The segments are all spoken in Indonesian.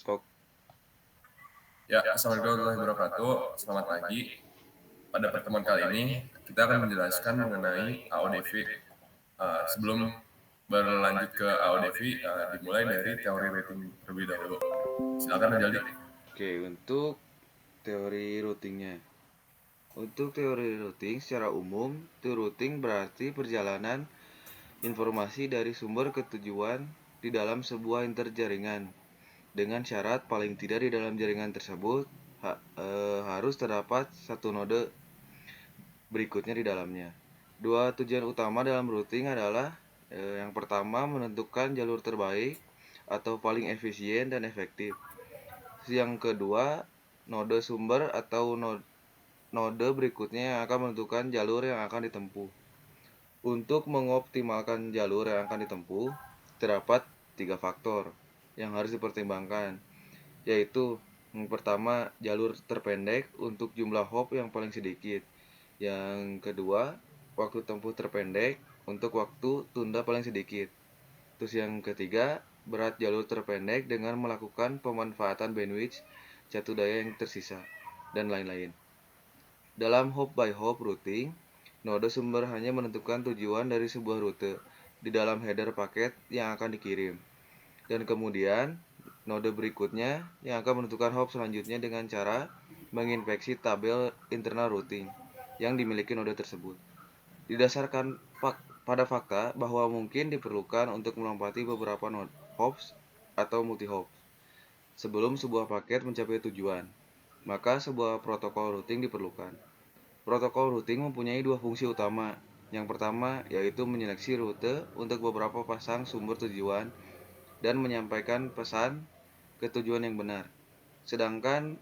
Sok. Ya, Assalamualaikum warahmatullahi wabarakatuh. Selamat pagi. Pada pertemuan kali ini, kita akan menjelaskan mengenai AODV. Sebelum berlanjut ke AODV, dimulai dari teori rating terlebih dahulu. Silakan Anjali. Oke, untuk teori routingnya. Untuk teori routing secara umum, routing berarti perjalanan informasi dari sumber ke tujuan di dalam sebuah interjaringan dengan syarat paling tidak di dalam jaringan tersebut harus terdapat satu node berikutnya di dalamnya. Dua tujuan utama dalam routing adalah yang pertama menentukan jalur terbaik atau paling efisien dan efektif. Yang kedua, node sumber atau node berikutnya yang akan menentukan jalur yang akan ditempuh. Untuk mengoptimalkan jalur yang akan ditempuh, terdapat 3 faktor yang harus dipertimbangkan, yaitu yang pertama, jalur terpendek untuk jumlah hop yang paling sedikit. Yang kedua, waktu tempuh terpendek untuk waktu tunda paling sedikit. Terus yang ketiga, berat jalur terpendek dengan melakukan pemanfaatan bandwidth jatuh daya yang tersisa, dan lain-lain. Dalam hop by hop routing, node sumber hanya menentukan tujuan dari sebuah rute di dalam header paket yang akan dikirim. Dan kemudian, node berikutnya yang akan menentukan hop selanjutnya dengan cara menginspeksi tabel internal routing yang dimiliki node tersebut. Didasarkan pada fakta bahwa mungkin diperlukan untuk melompati beberapa node hops atau multi-hops sebelum sebuah paket mencapai tujuan, maka sebuah protokol routing diperlukan. Protokol routing mempunyai dua fungsi utama. Yang pertama yaitu menyeleksi rute untuk beberapa pasang sumber tujuan dan menyampaikan pesan ke tujuan yang benar. Sedangkan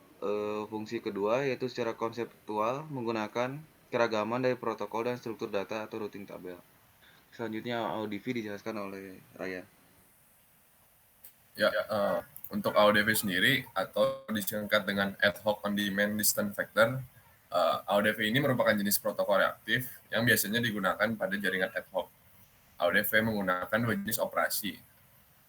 fungsi kedua yaitu secara konseptual menggunakan keragaman dari protokol dan struktur data atau routing tabel. Selanjutnya AODV dijelaskan oleh Ryan. Ya, untuk AODV sendiri atau disingkat dengan Ad Hoc On Demand Distance Vector, AODV ini merupakan jenis protokol reaktif yang biasanya digunakan pada jaringan ad hoc. AODV menggunakan dua jenis operasi,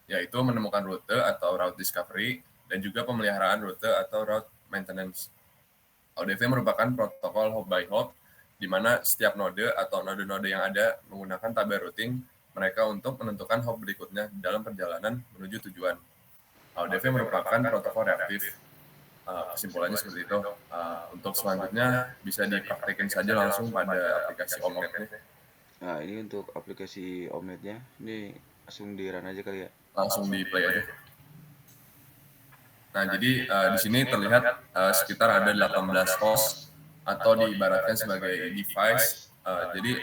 yaitu menemukan rute atau route discovery dan juga pemeliharaan rute atau route maintenance. ODV merupakan protokol hop by hop, di mana setiap node atau node-node yang ada menggunakan tabel routing mereka untuk menentukan hop berikutnya dalam perjalanan menuju tujuan. ODV merupakan protokol reaktif. Kesimpulannya seperti itu. Untuk selanjutnya bisa dipraktekin saja langsung pada aplikasi Omnet nih. Nah, ini untuk aplikasi Omnet-nya. Ini langsung di run aja kali ya. Langsung di play aja. Nah, jadi di sini terlihat sekitar ada 18 host atau diibaratkan sebagai device. Jadi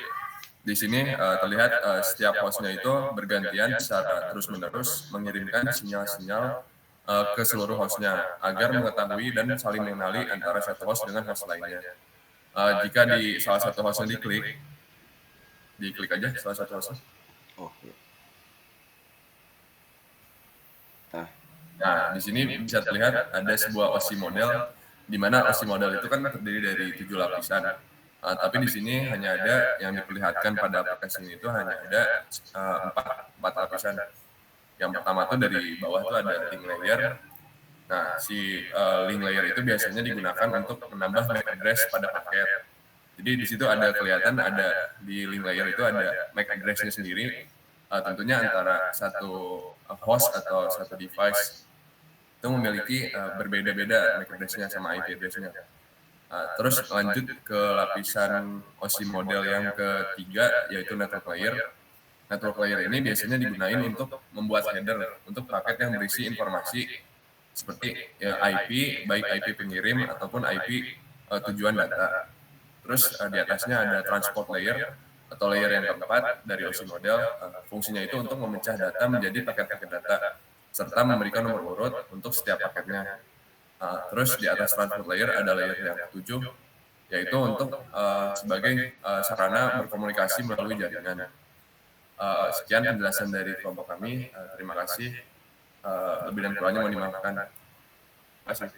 di sini terlihat setiap hostnya itu bergantian secara terus-menerus mengirimkan sinyal-sinyal ke seluruh hostnya agar mengetahui dan saling mengenali antara satu host dengan host lainnya. Jika di salah satu hostnya diklik aja salah satu hostnya. Oh, iya. Nah, Nah, di sini bisa terlihat ada sebuah OSI model, di mana OSI model itu kan terdiri dari 7 lapisan. Tapi di sini hanya ada yang diperlihatkan pada aplikasi ini itu hanya ada empat lapisan. Yang pertama tuh dari bawah tuh ada link layer. Nah, si link layer itu biasanya digunakan untuk menambah MAC address pada paket. Jadi di situ ada kelihatan ada di link layer itu ada MAC address-nya sendiri. Tentunya antara satu host atau satu device itu memiliki berbeda-beda MAC address-nya sama IP address-nya. Terus lanjut ke lapisan OSI model yang ketiga, yaitu network layer. Network layer ini biasanya digunakan untuk membuat header untuk paket yang berisi informasi seperti ya, IP, baik IP pengirim ataupun IP tujuan data. Terus di atasnya ada transport layer atau layer yang keempat dari OSI model. Fungsinya itu untuk memecah data menjadi paket-paket data serta memberikan nomor urut untuk setiap paketnya. Terus di atas transport layer ada layer yang ketujuh, yaitu untuk sebagai sarana berkomunikasi melalui jaringan. Sekian penjelasan dari kelompok kami. Terima kasih. Lebih dan kurangnya mohon dimaafkan. Terima kasih.